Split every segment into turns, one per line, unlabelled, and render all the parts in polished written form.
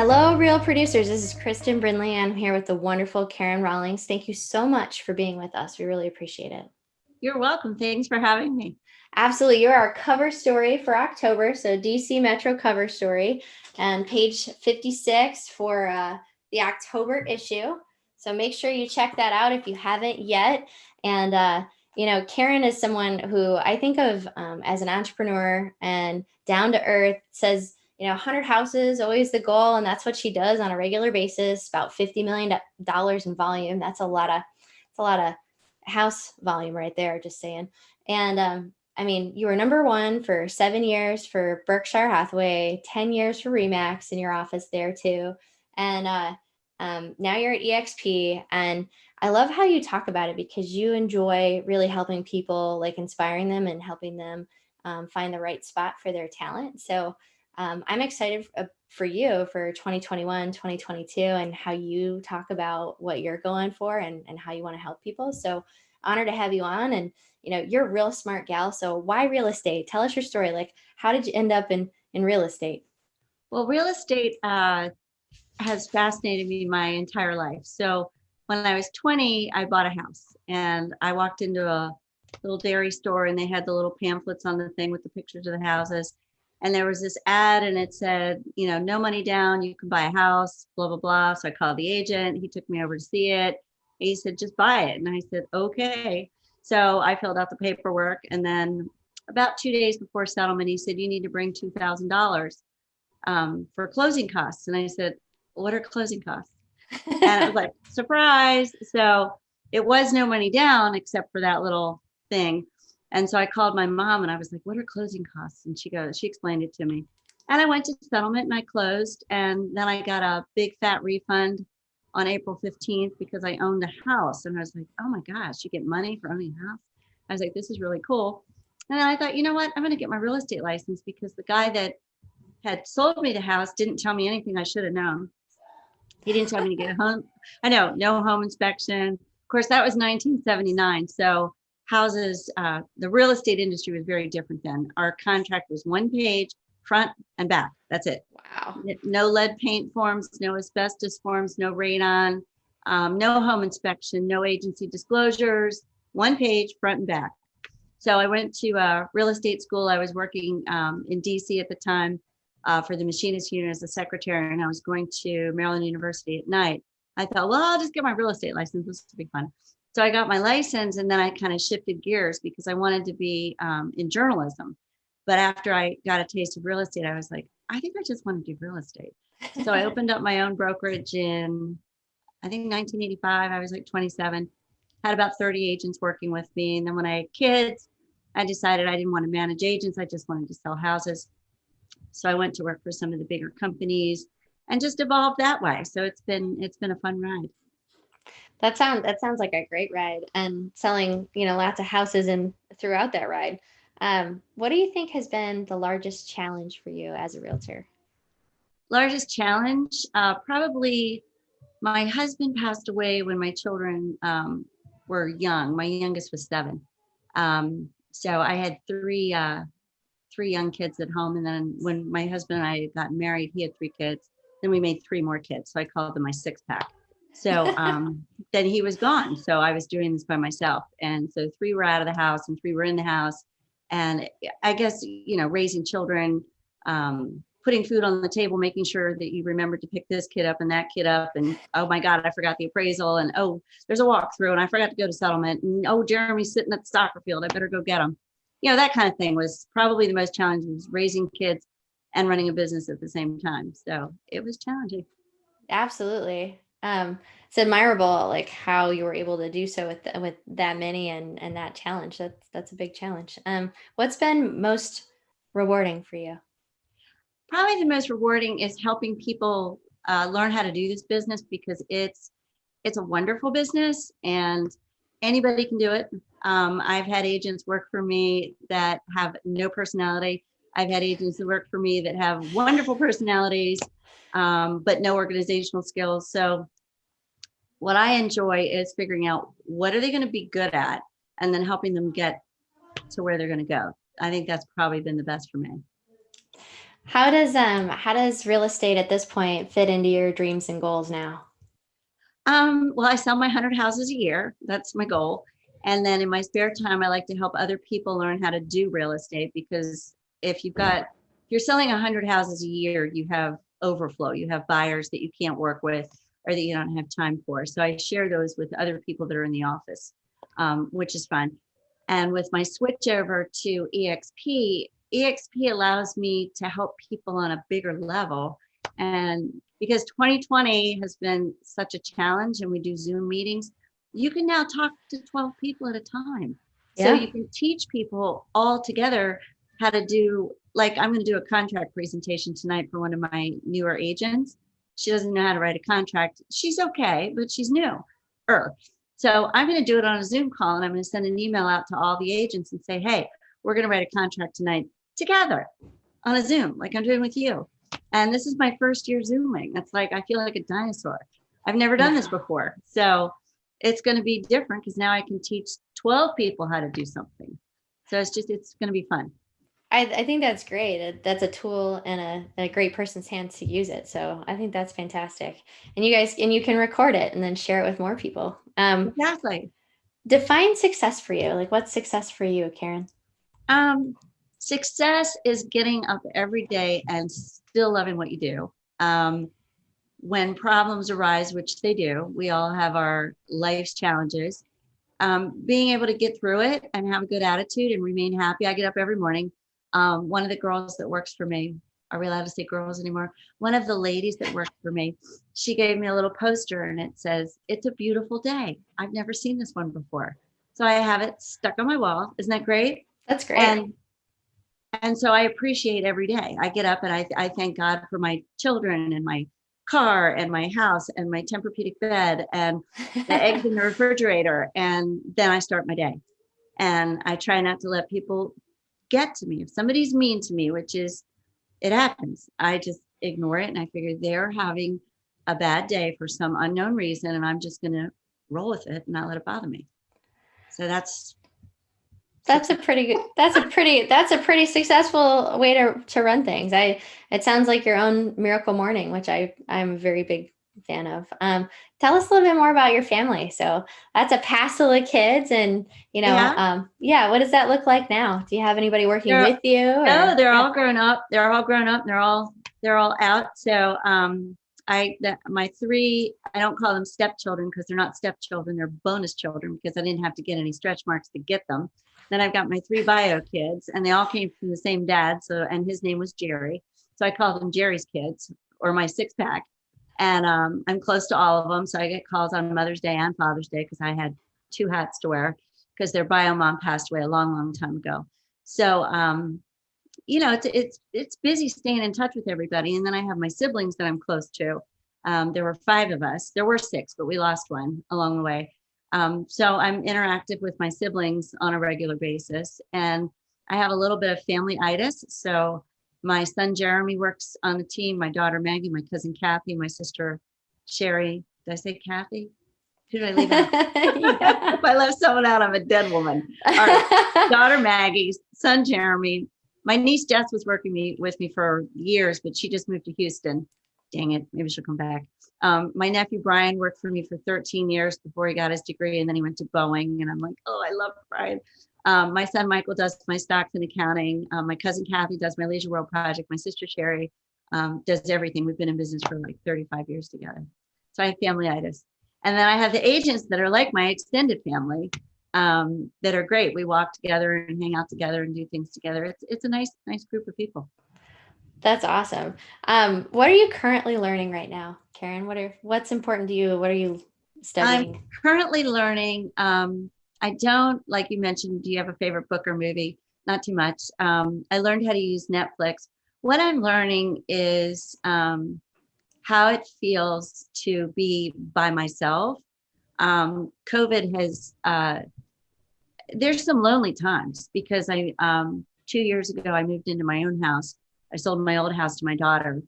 Hello, Real Producers. This is Kristen Brindley. I'm here with the wonderful Karen Rawlings. Thank you so much for being with us. We really appreciate it.
You're welcome. Thanks for having me.
Absolutely. You're our cover story for October. So, DC Metro cover story and page 56 for the October issue. So, make sure you check that out if you haven't yet. And, Karen is someone who I think of as an entrepreneur and down to earth, says, 100 houses, always the goal. And that's what she does on a regular basis, about $50 million in volume. That's a lot of house volume right there, just saying. And you were number one for 7 years for Berkshire Hathaway, 10 years for Remax in your office there too. And now you're at EXP. And I love how you talk about it because you enjoy really helping people, like inspiring them and helping them find the right spot for their talent. So I'm excited for you for 2021, 2022, and how you talk about what you're going for and how you want to help people. So honored to have you on. And you're a real smart gal. So why real estate? Tell us your story. Like, how did you end up in real estate?
Well, real estate has fascinated me my entire life. So when I was 20, I bought a house and I walked into a little dairy store and they had the little pamphlets on the thing with the pictures of the houses. And there was this ad and it said, no money down, you can buy a house, blah, blah, blah. So I called the agent. He took me over to see it. He said, just buy it. And I said, okay. So I filled out the paperwork. And then about 2 days before settlement, he said, you need to bring $2,000 for closing costs. And I said, what are closing costs? And it was like, surprise. So it was no money down except for that little thing. And so I called my mom and I was like, what are closing costs? And she explained it to me. And I went to settlement and I closed. And then I got a big fat refund on April 15th because I owned a house. And I was like, oh my gosh, you get money for owning a house? I was like, this is really cool. And then I thought, you know what? I'm going to get my real estate license because the guy that had sold me the house didn't tell me anything I should have known. He didn't tell me to get a home. I know, no home inspection. Of course, that was 1979. So houses, the real estate industry was very different then. Our contract was one page, front and back. That's it.
Wow.
No lead paint forms, no asbestos forms, no radon, no home inspection, no agency disclosures, one page, front and back. So I went to real estate school. I was working in DC at the time for the machinist unit as a secretary, and I was going to Maryland University at night. I thought, well, I'll just get my real estate license. This will be fun. So I got my license and then I kind of shifted gears because I wanted to be in journalism. But after I got a taste of real estate, I was like, I think I just want to do real estate. So I opened up my own brokerage in, I think 1985. I was like 27, had about 30 agents working with me. And then when I had kids, I decided I didn't want to manage agents. I just wanted to sell houses. So I went to work for some of the bigger companies and just evolved that way. So it's been a fun ride.
That sounds like a great ride, and selling, lots of houses and throughout that ride. What do you think has been the largest challenge for you as a realtor?
Largest challenge, probably my husband passed away when my children were young. My youngest was 7. So I had three young kids at home. And then when my husband and I got married, he had 3 kids. Then we made 3 more kids. So I called them my 6-pack. So then he was gone. So I was doing this by myself. And so 3 were out of the house and 3 were in the house. And I guess, raising children, putting food on the table, making sure that you remembered to pick this kid up and that kid up. And, oh my God, I forgot the appraisal. And, oh, there's a walkthrough and I forgot to go to settlement. And, oh, Jeremy's sitting at the soccer field. I better go get him. That kind of thing was probably the most challenging, was raising kids and running a business at the same time. So it was challenging.
Absolutely. It's admirable, like how you were able to do so with that many and that challenge. That's a big challenge. What's been most rewarding for you?
Probably the most rewarding is helping people learn how to do this business because it's a wonderful business and anybody can do it. I've had agents work for me that have no personality. I've had agents that work for me that have wonderful personalities, but no organizational skills. So what I enjoy is figuring out what are they going to be good at and then helping them get to where they're going to go. I think that's probably been the best for me.
How does real estate at this point fit into your dreams and goals now?
Well, I sell my 100 houses a year. That's my goal. And then in my spare time, I like to help other people learn how to do real estate because if you're selling 100 houses a year, you have overflow. You have buyers that you can't work with or that you don't have time for. So I share those with other people that are in the office, which is fun. And with my switch over to EXP allows me to help people on a bigger level. And because 2020 has been such a challenge and we do Zoom meetings, you can now talk to 12 people at a time. So
Yeah.
you can teach people all together how to do, like, I'm going to do a contract presentation tonight for one of my newer agents. She doesn't know how to write a contract. She's okay, but she's new. So I'm going to do it on a Zoom call and I'm going to send an email out to all the agents and say, hey, we're going to write a contract tonight together on a Zoom, like I'm doing with you. And this is my first year Zooming. It's like, I feel like a dinosaur. I've never done this before. So it's going to be different because now I can teach 12 people how to do something. So it's going to be fun.
I think that's great. That's a tool and a great person's hands to use it. So I think that's fantastic. And you can record it and then share it with more people.
Exactly.
Define success for you. Like, what's success for you, Karen?
Um, Success is getting up every day and still loving what you do. When problems arise, which they do, we all have our life's challenges. Being able to get through it and have a good attitude and remain happy. I get up every morning. One of the girls that works for me, are we allowed to say girls anymore? One of the ladies that worked for me, she gave me a little poster and it says, it's a beautiful day. I've never seen this one before. So I have it stuck on my wall. Isn't that great?
That's great.
And so I appreciate every day. I get up and I thank God for my children and my car and my house and my Tempur-Pedic bed and the eggs in the refrigerator. And then I start my day. And I try not to let people get to me. If somebody's mean to me, which is, it happens, I just ignore it. And I figure they're having a bad day for some unknown reason. And I'm just going to roll with it and not let it bother me. So that's
a pretty good, that's a pretty successful way to run things. It sounds like your own miracle morning, which I'm a very big fan of. Tell us a little bit more about your family. So that's a passel of kids and,
yeah.
yeah, what does that look like now? Do you have anybody working
They're,
with you
no,
or?
they're
Yeah.
all grown up. They're all grown up. They're all out. So my three, I don't call them stepchildren because they're not stepchildren, they're bonus children because I didn't have to get any stretch marks to get them. Then I've got my three bio kids and they all came from the same dad. So, and his name was Jerry. So I call them Jerry's kids or my six pack. And I'm close to all of them. So I get calls on Mother's Day and Father's Day because I had two hats to wear because their bio mom passed away a long, long time ago. So, it's busy staying in touch with everybody. And then I have my siblings that I'm close to. There were five of us. There were six, but we lost one along the way. So I'm interactive with my siblings on a regular basis. And I have a little bit of family-itis. So my son Jeremy works on the team, my daughter Maggie, my cousin Kathy, my sister Sherry. Did I say Kathy? Who did I leave out?
Yeah.
If I left someone out, I'm a dead woman. All right. Daughter Maggie, son Jeremy. My niece Jess was working with me for years, but she just moved to Houston. Dang it, maybe she'll come back. My nephew Brian worked for me for 13 years before he got his degree, and then he went to Boeing. And I'm like, oh, I love Brian. My son Michael does my stocks and accounting. My cousin Kathy does my Leisure World project. My sister Sherry does everything. We've been in business for like 35 years together. So I have family-itis. And then I have the agents that are like my extended family that are great. We walk together and hang out together and do things together. It's a nice group of people.
That's awesome. What are you currently learning right now, Karen? What's important to you? What are you studying?
I'm currently learning. I don't, like you mentioned, do you have a favorite book or movie? Not too much. I learned how to use Netflix. What I'm learning is how it feels to be by myself. COVID has, there's some lonely times because 2 years ago, I moved into my own house. I sold my old house to my daughter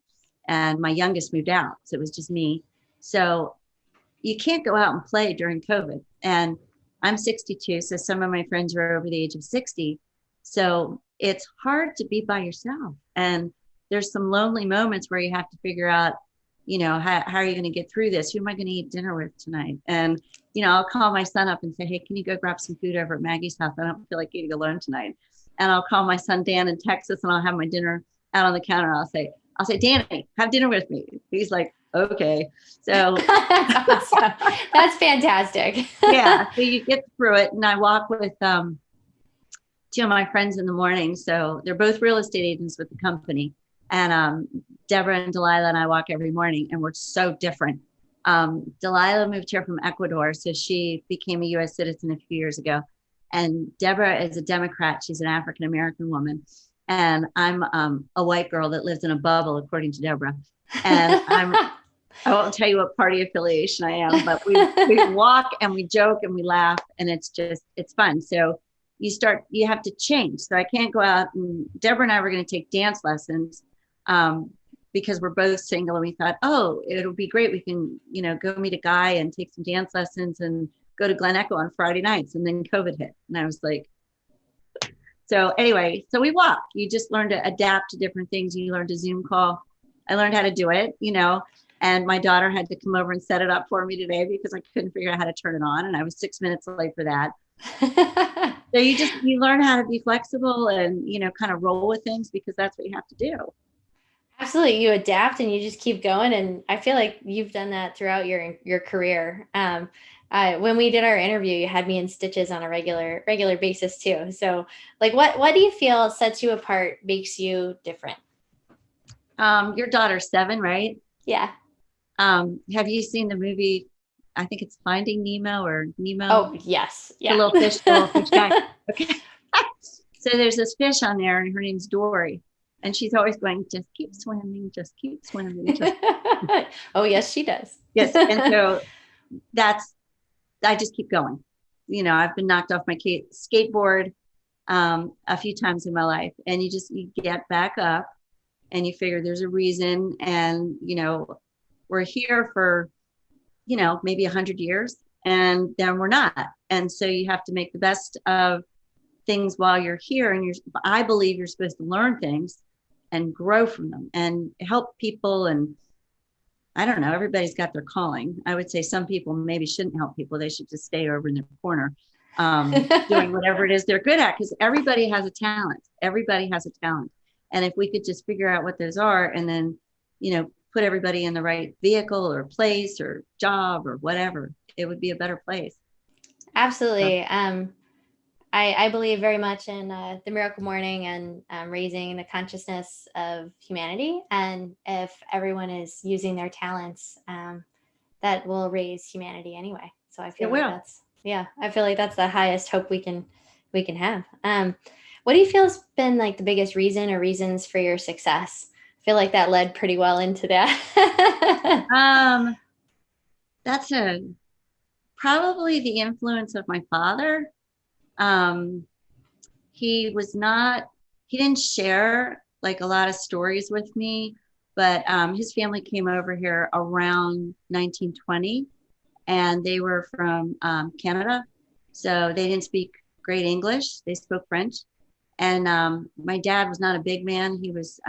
and my youngest moved out. So it was just me. So you can't go out and play during COVID. And I'm 62. So some of my friends are over the age of 60. So it's hard to be by yourself. And there's some lonely moments where you have to figure out, how are you going to get through this? Who am I going to eat dinner with tonight? And, I'll call my son up and say, hey, can you go grab some food over at Maggie's house? I don't feel like eating alone tonight. And I'll call my son Dan in Texas, and I'll have my dinner out on the counter. I'll say, Danny, have dinner with me. He's like, okay. So
That's awesome. That's fantastic.
yeah, so you get through it. And I walk with two of my friends in the morning. So they're both real estate agents with the company. And Deborah and Delilah and I walk every morning, and we're so different. Delilah moved here from Ecuador, so she became a U.S. citizen a few years ago. And Deborah is a Democrat. She's an African-American woman. And I'm a white girl that lives in a bubble, according to Deborah. And I won't tell you what party affiliation I am, but we walk and we joke and we laugh, and it's fun. So you have to change. So I can't go out, and Deborah and I were going to take dance lessons because we're both single, and we thought, oh, it'll be great. We can, go meet a guy and take some dance lessons and go to Glen Echo on Friday nights. And then COVID hit. And I was like, so anyway, so we walk. You just learn to adapt to different things. You learn to Zoom call. I learned how to do it, and my daughter had to come over and set it up for me today because I couldn't figure out how to turn it on. And I was 6 minutes late for that. So you learn how to be flexible and, kind of roll with things because that's what you have to do.
Absolutely. You adapt and you just keep going. And I feel like you've done that throughout your career. When we did our interview, you had me in stitches on a regular basis too. So like, what do you feel sets you apart, makes you different?
Your daughter's 7, right?
Yeah.
Have you seen the movie? I think it's Finding Nemo or Nemo.
Oh, yes. Yeah.
The little fish guy. Okay. So there's this fish on there, and her name's Dory. And she's always going, just keep swimming, just keep swimming.
Oh, yes, she does.
Yes. And so I just keep going. I've been knocked off my skateboard a few times in my life, and you get back up and you figure there's a reason. And, we're here for, maybe 100 years, and then we're not. And so you have to make the best of things while you're here. And I believe you're supposed to learn things and grow from them and help people. And I don't know, everybody's got their calling. I would say some people maybe shouldn't help people. They should just stay over in their corner doing whatever it is they're good at, because everybody has a talent. Everybody has a talent. And if we could just figure out what those are, and then, put everybody in the right vehicle or place or job or whatever, it would be a better place.
Absolutely. I believe very much in the miracle morning and raising the consciousness of humanity. And if everyone is using their talents, that will raise humanity anyway. So I feel I feel like that's the highest hope we can have. What do you feel has been like the biggest reason or reasons for your success? I feel like that led pretty well into that.
That's probably the influence of my father. He didn't share like a lot of stories with me, but his family came over here around 1920, and they were from Canada. So they didn't speak great English. They spoke French. And my dad was not a big man. He was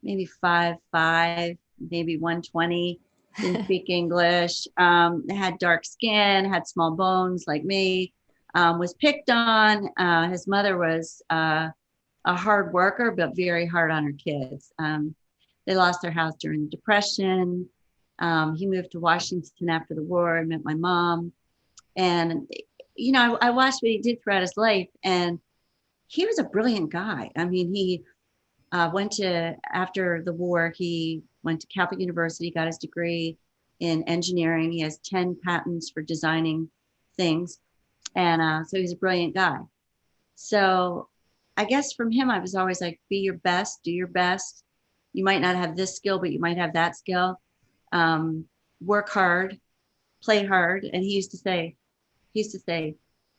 maybe 5'5", maybe 120, didn't speak English, had dark skin, had small bones like me, was picked on. His mother was a hard worker, but very hard on her kids. They lost their house during the Depression. He moved to Washington after the war and met my mom. And, I watched what he did throughout his life, and he was a brilliant guy. I mean, he after the war, he went to Catholic University, got his degree in engineering. He has 10 patents for designing things. And so he's a brilliant guy. So I guess from him, I was always like, be your best, do your best. You might not have this skill, but you might have that skill. Work hard, play hard. And he used to say,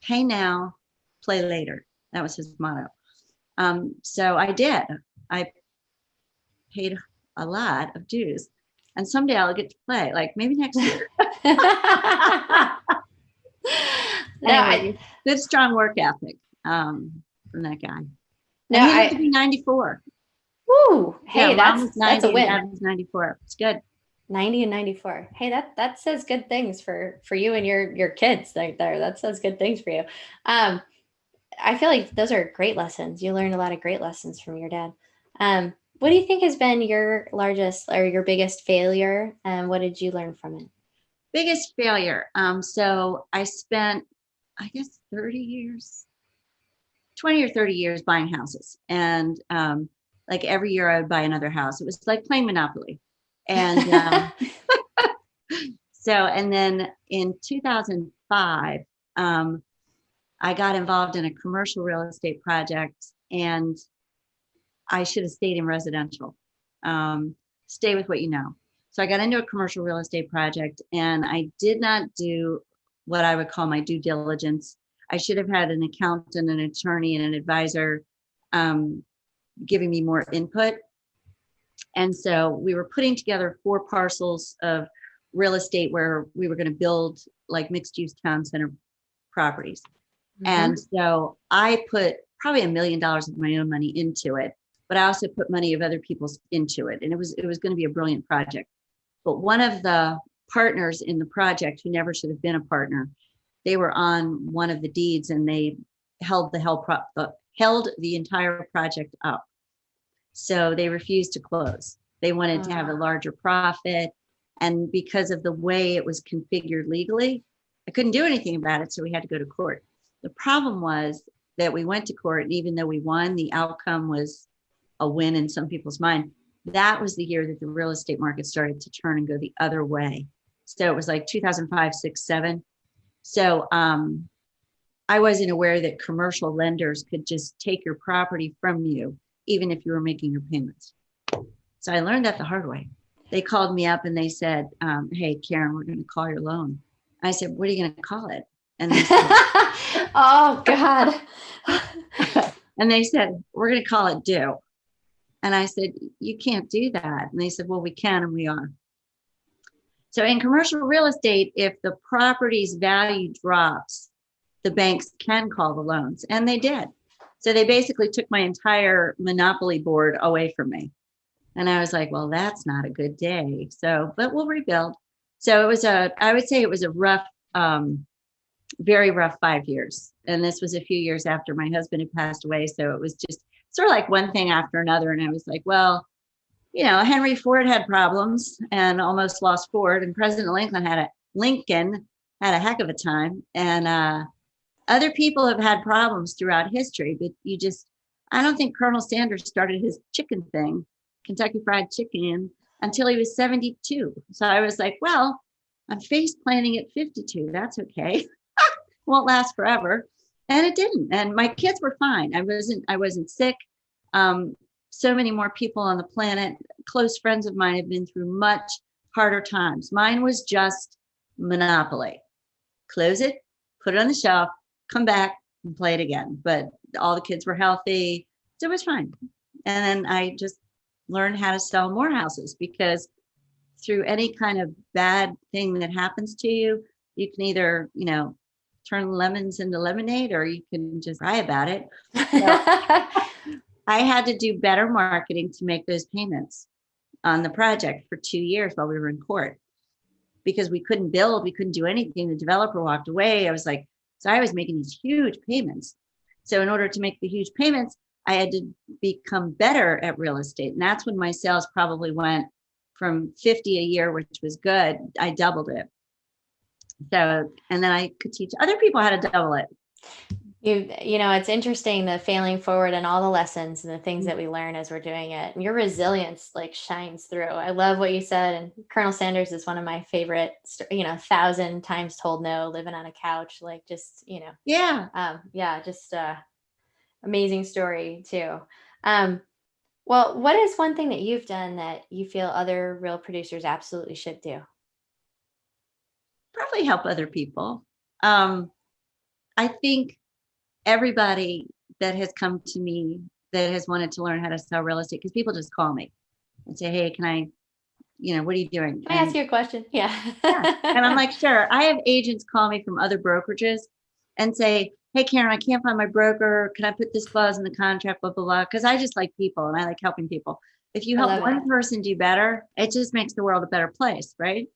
pay now, play later. That was his motto. So I did. I paid a lot of dues, and someday I'll get to play, like maybe next year. Anyway, good, strong work ethic from that guy. And he lived to be 94.
Woo, Ooh, hey,
Yeah, mom was
that's
90
a
and
win.
dad was 94. It's good.
90 and 94. Hey, that says good things for you and your kids there. That says good things for you. Um, I feel like those are great lessons. You learned a lot of great lessons from your dad. What do you think has been your largest or your biggest failure, and what did you learn from it?
Biggest failure. So I spent, I guess, 30 years, 20 or 30 years buying houses. And like every year I would buy another house. It was like playing Monopoly. And and then in 2005, I got involved in a commercial real estate project, and I should have stayed in residential. Stay with what you know. So I got into a commercial real estate project, and I did not do what I would call my due diligence. I should have had an accountant, an attorney, and an advisor um, giving me more input. And so we were putting together 4 parcels of real estate where we were going to build like mixed use town center properties. And so I put probably $1 million of my own money into it, but I also put money of other people's into it. And it was going to be a brilliant project. But one of the partners in the project, who never should have been a partner, they were on one of the deeds, and they held held the entire project up. So they refused to close. They wanted to have a larger profit. And because of the way it was configured legally, I couldn't do anything about it. So we had to go to court. The problem was that we went to court, and even though we won, the outcome was a win in some people's mind. That was the year that the real estate market started to turn and go the other way. So it was like 2005, 6, 7. So I wasn't aware that commercial lenders could just take your property from you, even if you were making your payments. So I learned that the hard way. They called me up and they said, hey, Karen, we're going to call your loan. I said, what are you going to call it? And they said,
oh God.
and they said, we're going to call it due. And I said, you can't do that. And they said, well, we can, and we are. So in commercial real estate, if the property's value drops, the banks can call the loans, and they did. So they basically took my entire monopoly board away from me. And I was like, well, that's not a good day. So, but we'll rebuild. So it was I would say it was a rough, very rough 5 years. And this was a few years after my husband had passed away. So it was just sort of like one thing after another. And I was like, well, you know, Henry Ford had problems and almost lost Ford, and President Lincoln had a heck of a time. And other people have had problems throughout history, but I don't think Colonel Sanders started his chicken thing, Kentucky Fried Chicken, until he was 72. So I was like, well, I'm face planting at 52. That's okay. Won't last forever. And it didn't. And my kids were fine. I wasn't sick. So many more people on the planet, close friends of mine, have been through much harder times. Mine was just monopoly. Close it, put it on the shelf, come back and play it again. But all the kids were healthy. So it was fine. And then I just learned how to sell more houses, because through any kind of bad thing that happens to you, you can either, turn lemons into lemonade, or you can just cry about it. So I had to do better marketing to make those payments on the project for 2 years while we were in court, because we couldn't build, we couldn't do anything. The developer walked away. I was making these huge payments. So in order to make the huge payments, I had to become better at real estate. And that's when my sales probably went from 50 a year, which was good. I doubled it. So, and then I could teach other people how to double it.
It's interesting, the failing forward and all the lessons and the things that we learn as we're doing it. And your resilience shines through. I love what you said. And Colonel Sanders is one of my favorite, 1,000 times told no, living on a couch, amazing story too. Well, what is one thing that you've done that you feel other real producers absolutely should do?
Probably help other people. I think everybody that has come to me that has wanted to learn how to sell real estate, because people just call me and say, hey, can I, what are you doing?
Can I ask you a question? Yeah.
And I'm like, sure. I have agents call me from other brokerages and say, hey, Karen, I can't find my broker. Can I put this clause in the contract, blah, blah, blah? Because I just like people and I like helping people. If you
I
help
love
one
it.
person do better, it just makes the world a better place, right?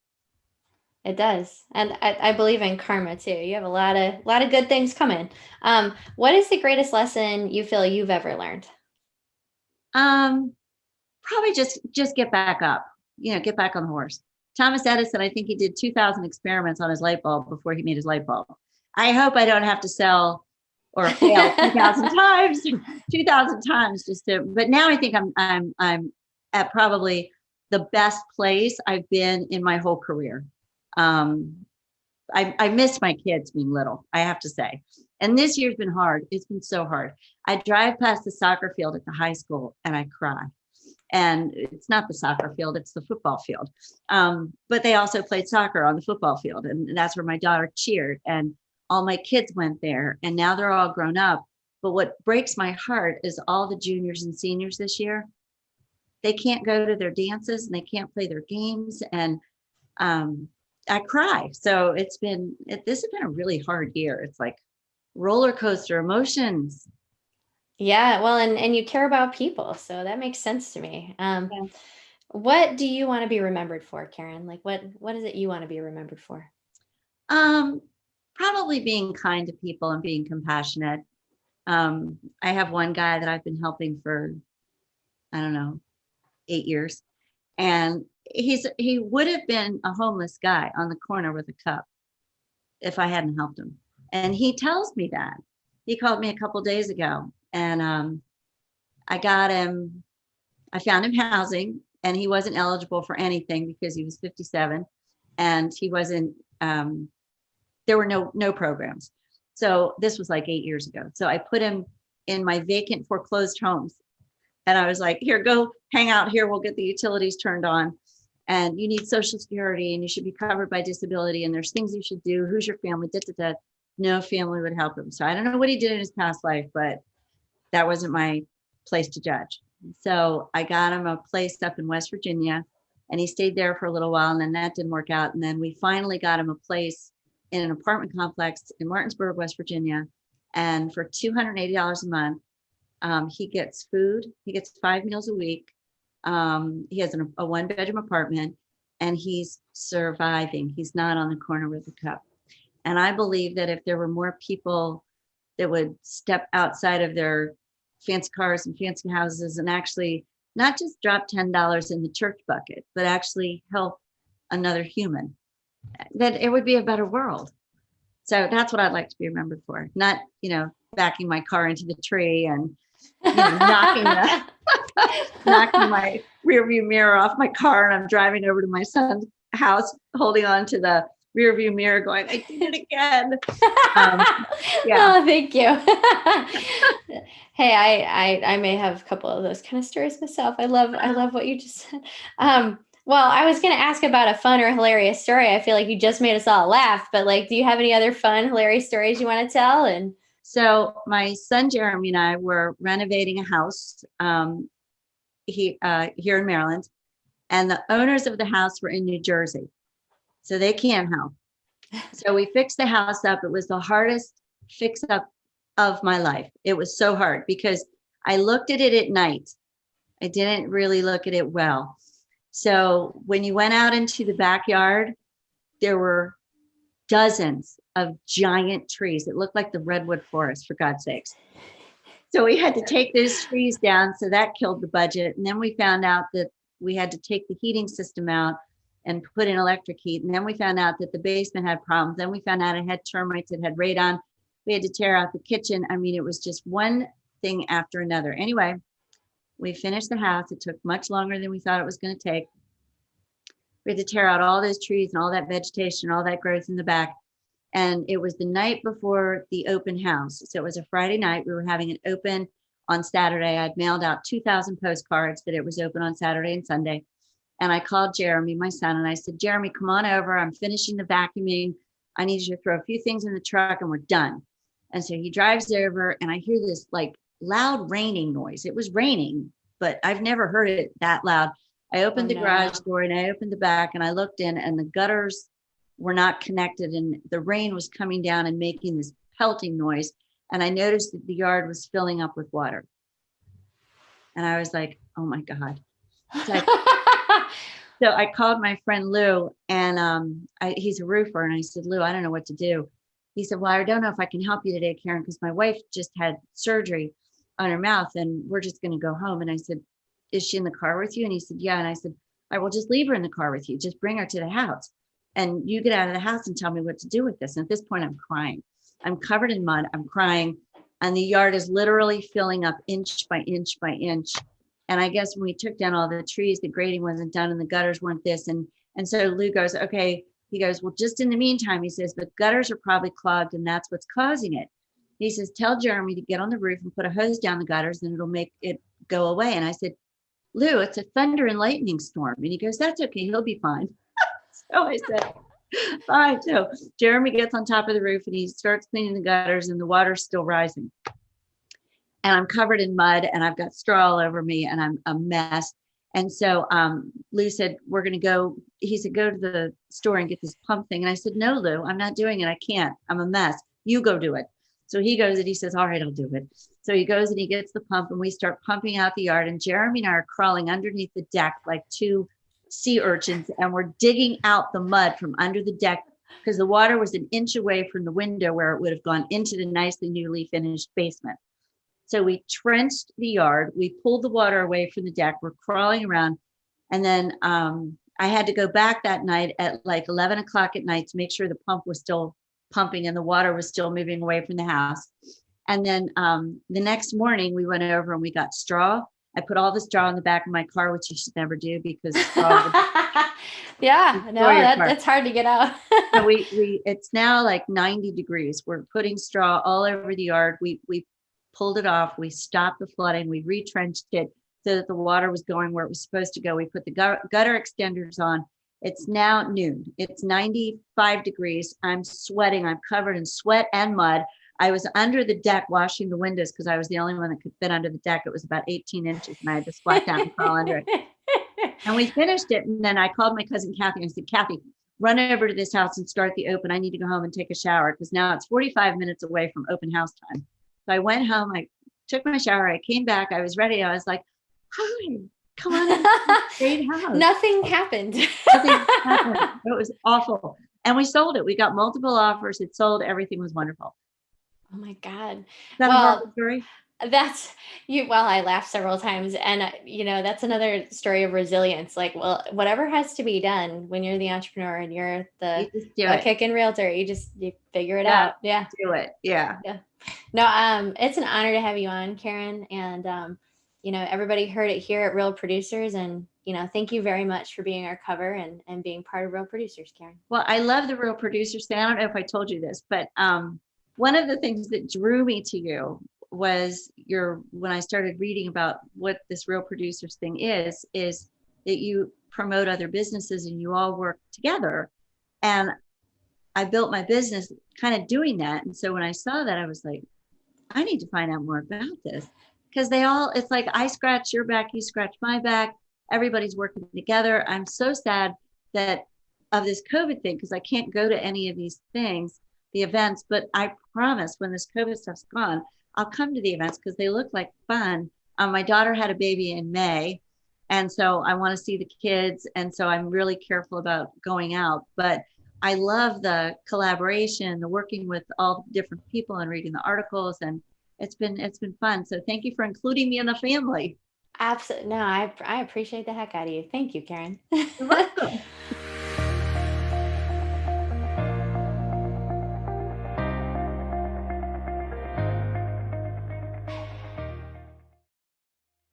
It does. And I believe in karma too. You have a lot of good things coming. What is the greatest lesson you feel you've ever learned?
Um, Probably just get back up, get back on the horse. Thomas Edison, I think he did 2,000 experiments on his light bulb before he made his light bulb. I hope I don't have to sell or fail 2,000 times, 2,000 times just to, but now I think I'm at probably the best place I've been in my whole career. Um, I missed my kids being little, I have to say. And this year's been hard. It's been so hard. I drive past the soccer field at the high school and I cry. And it's not the soccer field, it's the football field. But they also played soccer on the football field. And that's where my daughter cheered. And all my kids went there. And now they're all grown up. But what breaks my heart is all the juniors and seniors this year. They can't go to their dances and they can't play their games. And I cry. So this has been a really hard year. It's like roller coaster emotions.
Yeah, well, and you care about people, so that makes sense to me.
Yeah.
What do you want to be remembered for, Karen? Like what is it you want to be remembered for?
Um, Probably being kind to people and being compassionate. I have one guy that I've been helping for, I don't know, 8 years. And he would have been a homeless guy on the corner with a cup if I hadn't helped him. And he tells me that. He called me a couple days ago and I got him, I found him housing and he wasn't eligible for anything because he was 57 and he wasn't, there were no programs. So this was like 8 years ago. So I put him in my vacant foreclosed homes. And I was like, here, go hang out here. We'll get the utilities turned on. And you need Social Security and you should be covered by disability. And there's things you should do. Who's your family? Da, da, da. No family would help him. So I don't know what he did in his past life, but that wasn't my place to judge. So I got him a place up in West Virginia and he stayed there for a little while and then that didn't work out. And then we finally got him a place in an apartment complex in Martinsburg, West Virginia. And for $280 a month, he gets food. He gets 5 meals a week. He has a 1-bedroom apartment and he's surviving. He's not on the corner with a cup. And I believe that if there were more people that would step outside of their fancy cars and fancy houses and actually not just drop $10 in the church bucket, but actually help another human, that it would be a better world. So that's what I'd like to be remembered for. Not, backing my car into the tree and, knocking my rear view mirror off my car and I'm driving over to my son's house, holding on to the rear view mirror going, I did it again. Yeah.
Oh, thank you. Hey, I may have a couple of those kind of stories myself. I love what you just said. Well, I was going to ask about a fun or hilarious story. I feel like you just made us all laugh, but like, do you have any other fun, hilarious stories you want to tell? And
So my son Jeremy and I were renovating a house here in Maryland, and the owners of the house were in New Jersey, so they can't help. So we fixed the house up. It was the hardest fix up of my life. It was so hard because I looked at it at night. I didn't really look at it well. So when you went out into the backyard, there were dozens of giant trees. It looked like the redwood forest, for God's sakes. So we had to take those trees down. So that killed the budget. And then we found out that we had to take the heating system out and put in electric heat. And then we found out that the basement had problems. Then we found out it had termites, it had radon. We had to tear out the kitchen. I mean, it was just one thing after another. Anyway, we finished the house. It took much longer than we thought it was going to take. We had to tear out all those trees and all that vegetation, all that growth in the back. And it was the night before the open house. So it was a Friday night. We were having it open on Saturday. I'd mailed out 2,000 postcards that it was open on Saturday and Sunday. And I called Jeremy, my son, and I said, Jeremy, come on over. I'm finishing the vacuuming. I need you to throw a few things in the truck and we're done. And so he drives over and I hear this like loud raining noise. It was raining, but I've never heard it that loud. I opened the garage door and I opened the back and I looked in and the gutters were not connected and the rain was coming down and making this pelting noise. And I noticed that the yard was filling up with water. And I was like, oh my God. So I called my friend Lou, and he's a roofer, and I said, Lou, I don't know what to do. He said, well, I don't know if I can help you today, Karen, because my wife just had surgery on her mouth, and we're just going to go home. And I said, is she in the car with you? And he said, yeah. And I said, I will just leave her in the car with you. Just bring her to the house, and you get out of the house and tell me what to do with this. And at this point, I'm crying. I'm covered in mud. I'm crying, and the yard is literally filling up inch by inch by inch. And I guess when we took down all the trees, the grading wasn't done and the gutters weren't this. And so Lou goes, okay. He goes, well, just in the meantime, he says, the gutters are probably clogged and that's what's causing it. He says, tell Jeremy to get on the roof and put a hose down the gutters and it'll make it go away. And I said, Lou, it's a thunder and lightning storm. And he goes, that's okay. He'll be fine. So I said, fine. So Jeremy gets on top of the roof and he starts cleaning the gutters and the water's still rising. And I'm covered in mud and I've got straw all over me and I'm a mess. And so Lou said, we're going to go. He said, go to the store and get this pump thing. And I said, no, Lou, I'm not doing it. I can't. I'm a mess. You go do it. So he goes and he says, all right, I'll do it. So he goes and he gets the pump and we start pumping out the yard. And Jeremy and I are crawling underneath the deck like two sea urchins. And we're digging out the mud from under the deck because the water was an inch away from the window where it would have gone into the nicely newly finished basement. So we trenched the yard, we pulled the water away from the deck, we're crawling around. And then I had to go back that night at like 11 o'clock at night to make sure the pump was still pumping and the water was still moving away from the house. And then the next morning we went over and we got straw. I put all the straw in the back of my car, which you should never do because straw
yeah, no, that's hard to get out.
So it's now like 90 degrees. We're putting straw all over the yard. We pulled it off. We stopped the flooding. We retrenched it so that the water was going where it was supposed to go. We put the gutter extenders on. It's now noon. It's 95 degrees. I'm sweating. I'm covered in sweat and mud. I was under the deck washing the windows because I was the only one that could fit under the deck. It was about 18 inches and I had to squat down and crawl under it. And we finished it. And then I called my cousin Kathy and I said, Kathy, run over to this house and start the open. I need to go home and take a shower because now it's 45 minutes away from open house time. So I went home, I took my shower, I came back, I was ready. I was like, hi, come on in. Great house.
Nothing happened.
Nothing happened. It was awful. And we sold it. We got multiple offers. It sold. Everything was wonderful.
Oh my God.
Is that a horrible story?
That's you. Well, I laughed several times and that's another story of resilience. Like, well, whatever has to be done when you're the entrepreneur and you're the kicking realtor, you figure it out. Yeah.
Do it. Yeah.
Yeah. No, it's an honor to have you on, Karen. And, everybody heard it here at Real Producers and, thank you very much for being our cover and being part of Real Producers, Karen.
Well, I love the Real Producers thing. I don't know if I told you this, but one of the things that drew me to you was when I started reading about what this Real Producers thing is that you promote other businesses and you all work together. And I built my business kind of doing that. And so when I saw that, I was like, I need to find out more about this because it's like I scratch your back, you scratch my back. Everybody's working together. I'm so sad of this COVID thing because I can't go to any of these things, the events, but I promise when this COVID stuff's gone, I'll come to the events because they look like fun. My daughter had a baby in May. And so I want to see the kids. And so I'm really careful about going out, but I love the collaboration, the working with all different people and reading the articles. And it's been fun. So thank you for including me in the family.
Absolutely. No, I appreciate the heck out of you. Thank you, Karen.
You're welcome.